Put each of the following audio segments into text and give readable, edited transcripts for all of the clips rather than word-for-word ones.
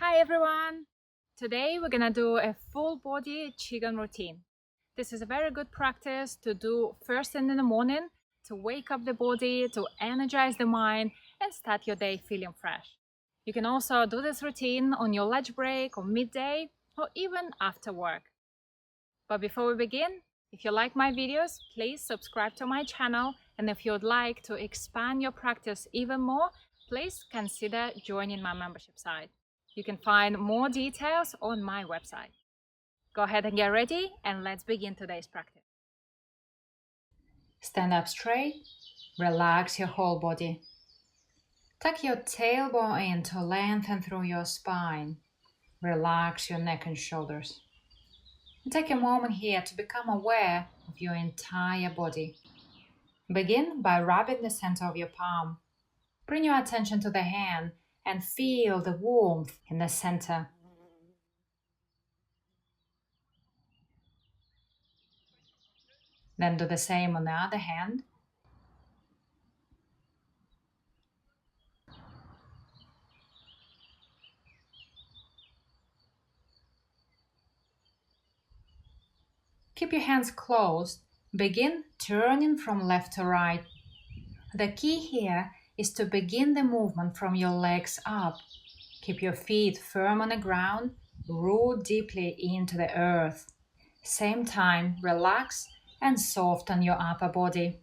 Hi everyone! Today we're gonna do a full body Qigong routine. This is a very good practice to do first thing in the morning to wake up the body, to energize the mind and start your day feeling fresh. You can also do this routine on your lunch break or midday or even after work. But before we begin, if you like my videos, please subscribe to my channel, and if you'd like to expand your practice even more, please consider joining my membership site. You can find more details on my website. Go ahead and get ready and let's begin today's practice. Stand up straight, relax your whole body. Tuck your tailbone in to lengthen through your spine. Relax your neck and shoulders. And take a moment here to become aware of your entire body. Begin by rubbing the center of your palm. Bring your attention to the hand and feel the warmth in the center. Then do the same on the other hand. Keep your hands closed. Begin turning from left to right. The key here is to begin the movement from your legs up. Keep your feet firm on the ground, root deeply into the earth. Same time, relax and soften your upper body.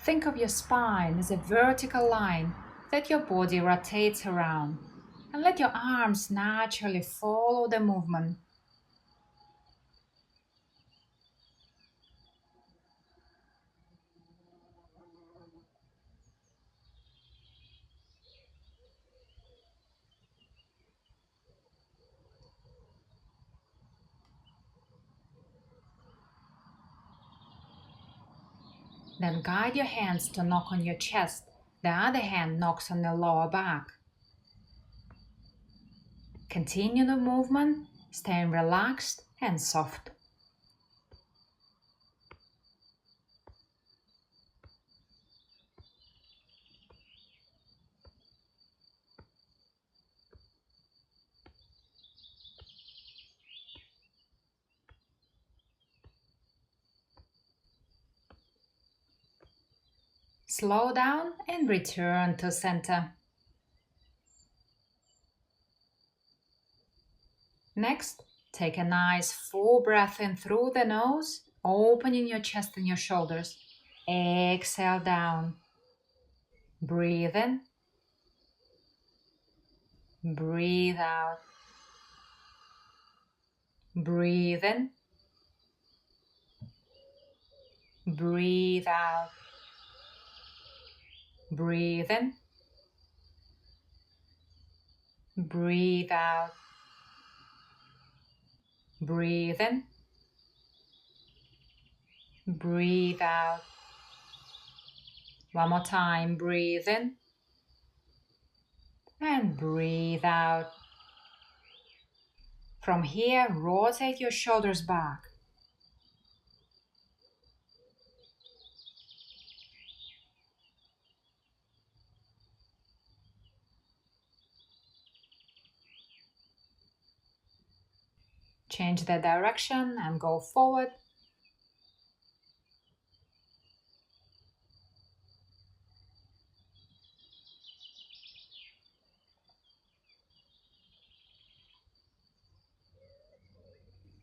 Think of your spine as a vertical line that your body rotates around, and let your arms naturally follow the movement. Then guide your hands to knock on your chest. The other hand knocks on the lower back. Continue the movement, staying relaxed and soft. Slow down and return to center. Next, take a nice full breath in through the nose, opening your chest and your shoulders. Exhale down. Breathe in. Breathe out. Breathe in. Breathe out. Breathe in. Breathe out. Breathe in. Breathe out. One more time. Breathe in. And breathe out. From here, rotate your shoulders back. Change the direction and go forward.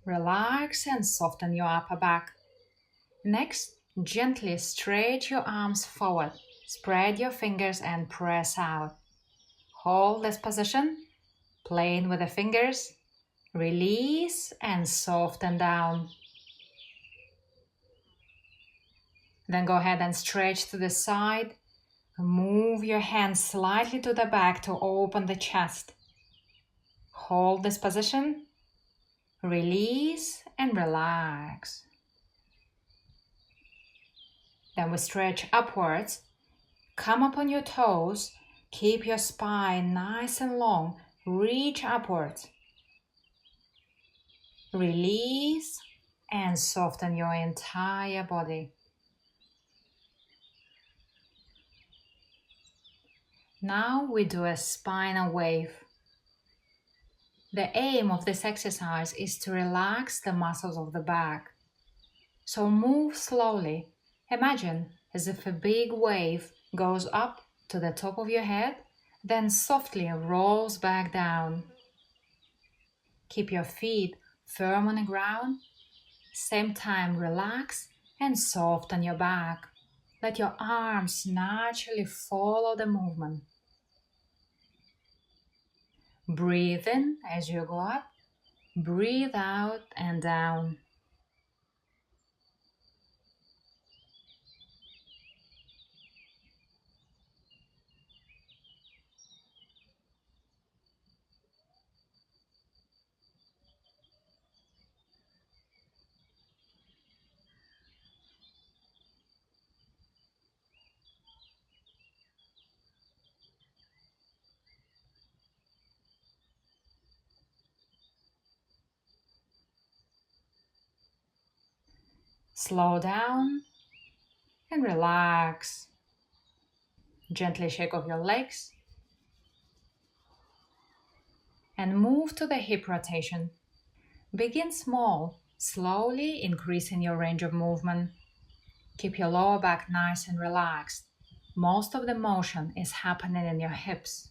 Relax and soften your upper back. Next, gently stretch your arms forward. Spread your fingers and press out. Hold this position, playing with the fingers. Release and soften down. Then go ahead and stretch to the side. Move your hands slightly to the back to open the chest. Hold this position. Release and relax. Then we stretch upwards. Come up on your toes. Keep your spine nice and long. Reach upwards. Release and soften your entire body. Now we do a spinal wave. The aim of this exercise is to relax the muscles of the back. So move slowly. Imagine as if a big wave goes up to the top of your head, then softly rolls back down. Keep your feet firm on the ground. Same time, relax and soften your back. Let your arms naturally follow the movement. Breathe in as you go up. Breathe out and down. Slow down and relax. Gently shake off your legs and move to the hip rotation. Begin small, slowly increasing your range of movement. Keep your lower back nice and relaxed. Most of the motion is happening in your hips.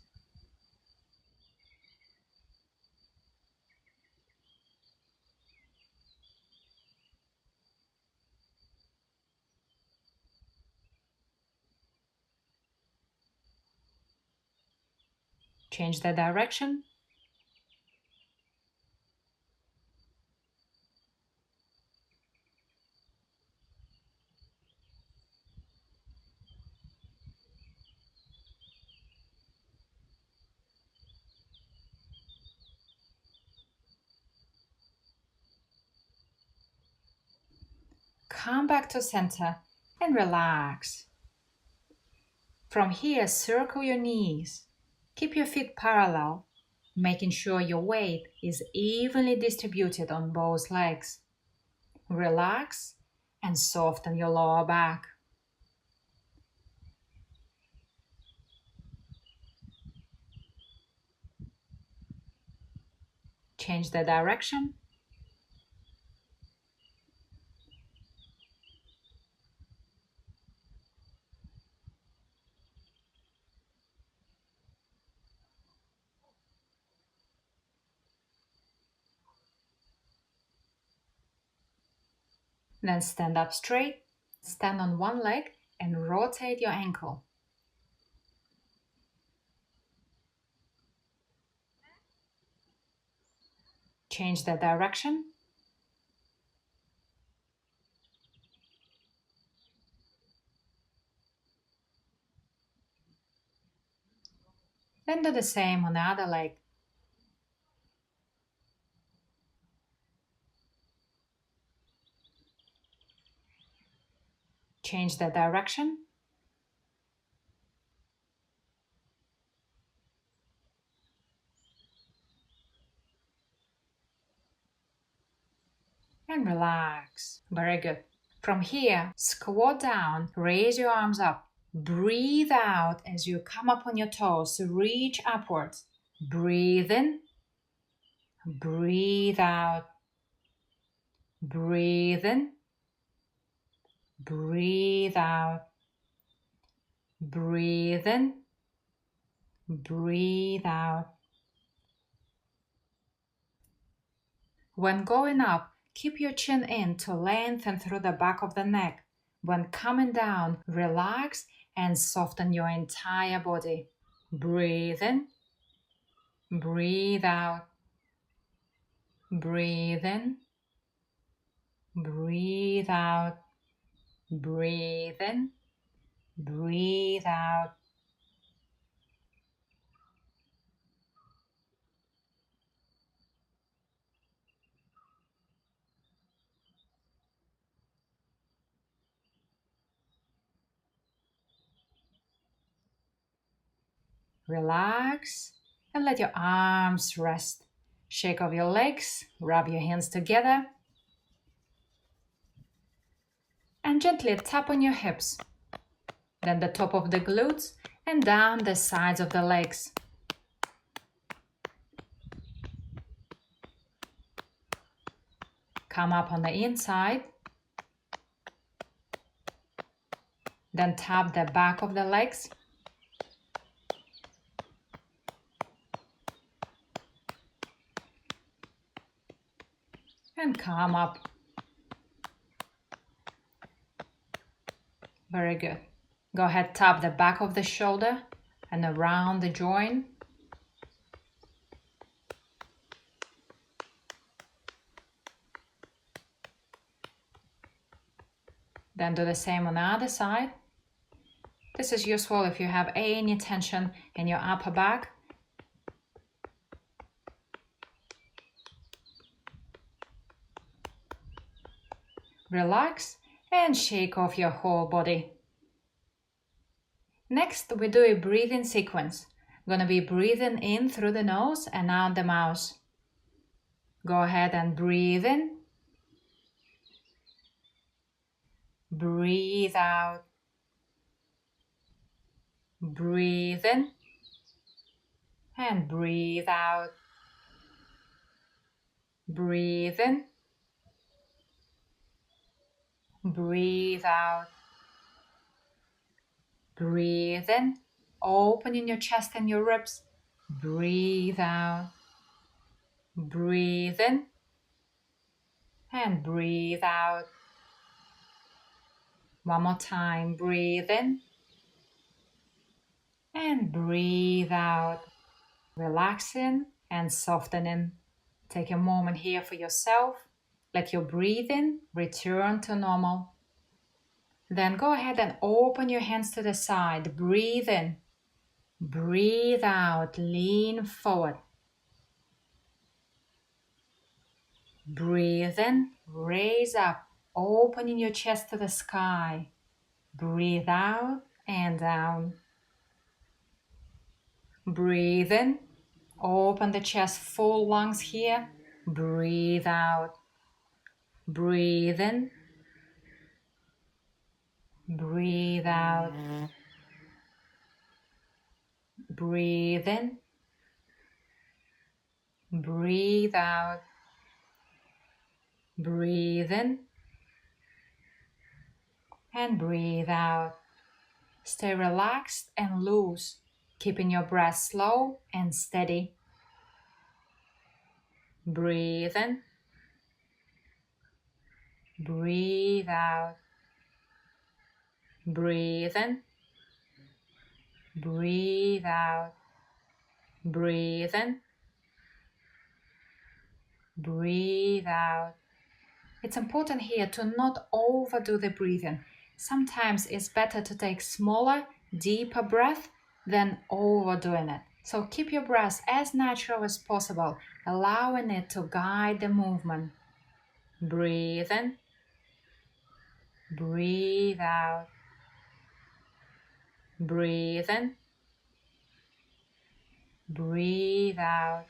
Change the direction. Come back to center and relax. From here, circle your knees. Keep your feet parallel, making sure your weight is evenly distributed on both legs. Relax and soften your lower back. Change the direction. Then stand up straight, stand on one leg and rotate your ankle. Change the direction. Then do the same on the other leg. Change the direction. And relax. Very good. From here, squat down, raise your arms up. Breathe out as you come up on your toes. Reach upwards. Breathe in. Breathe out. Breathe in. Breathe out. Breathe in. Breathe out. When going up, keep your chin in to lengthen through the back of the neck. When coming down, relax and soften your entire body. Breathe in. Breathe out. Breathe in. Breathe out. Breathe in. Breathe out. Relax and let your arms rest. Shake off your legs, rub your hands together, and gently tap on your hips. Then the top of the glutes and down the sides of the legs. Come up on the inside. Then tap the back of the legs. And come up. Very good. Go ahead, tap the back of the shoulder and around the joint. Then do the same on the other side. This is useful if you have any tension in your upper back. Relax and shake off your whole body. Next, we do a breathing sequence. I'm going to be breathing in through the nose and out the mouth. Go ahead and breathe in. Breathe out. Breathe in. And breathe out. Breathe in. Breathe out. Breathe in, opening your chest and your ribs. Breathe out. Breathe in. And breathe out. One more time. Breathe in. And breathe out. Relaxing and softening. Take a moment here for yourself. Let your breathing return to normal. Then go ahead and open your hands to the side. Breathe in. Breathe out. Lean forward. Breathe in. Raise up. Opening your chest to the sky. Breathe out and down. Breathe in. Open the chest, full lungs here. Breathe out. Breathe in. Breathe out. Breathe in. Breathe out. Breathe in. And breathe out. Stay relaxed and loose, keeping your breath slow and steady. Breathe in. Breathe out. Breathe in. Breathe out. Breathe in. Breathe out. It's important here to not overdo the breathing. Sometimes it's better to take smaller, deeper breath than overdoing it. So keep your breath as natural as possible, allowing it to guide the movement. Breathe in. Breathe out. Breathe in. Breathe out.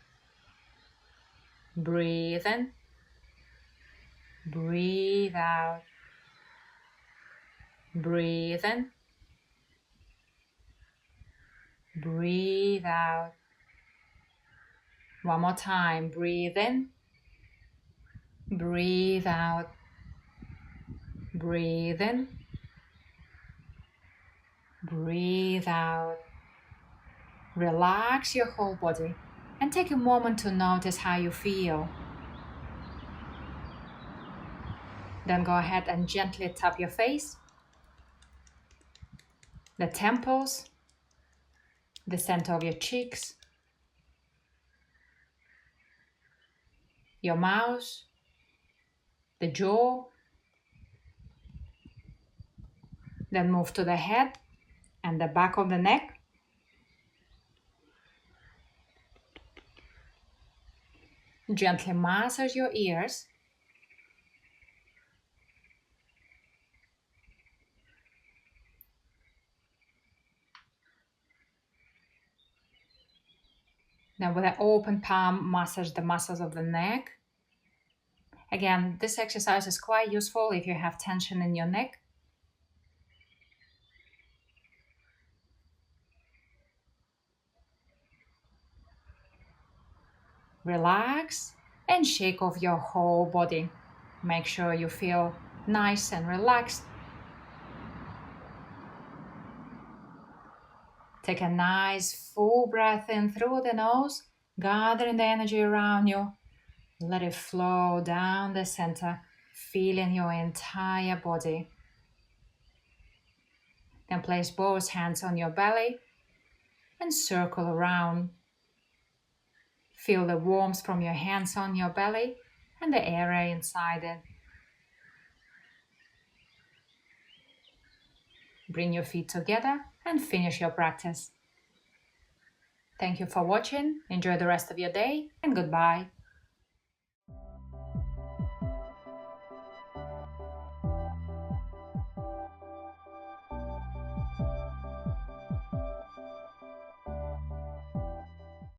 Breathe in. Breathe out. Breathe in. Breathe out. One more time. Breathe in. Breathe out. Breathe in. Breathe out. Relax your whole body and take a moment to notice how you feel. Then go ahead and gently tap your face, the temples, the center of your cheeks, your mouth, the jaw. Then move to the head and the back of the neck. Gently massage your ears. Then with an open palm, massage the muscles of the neck. Again, this exercise is quite useful if you have tension in your neck. Relax and shake off your whole body. Make sure you feel nice and relaxed. Take a nice full breath in through the nose, gathering the energy around you. Let it flow down the center, feeling your entire body. Then place both hands on your belly and circle around. Feel the warmth from your hands on your belly and the area inside it. Bring your feet together and finish your practice. Thank you for watching. Enjoy the rest of your day and goodbye.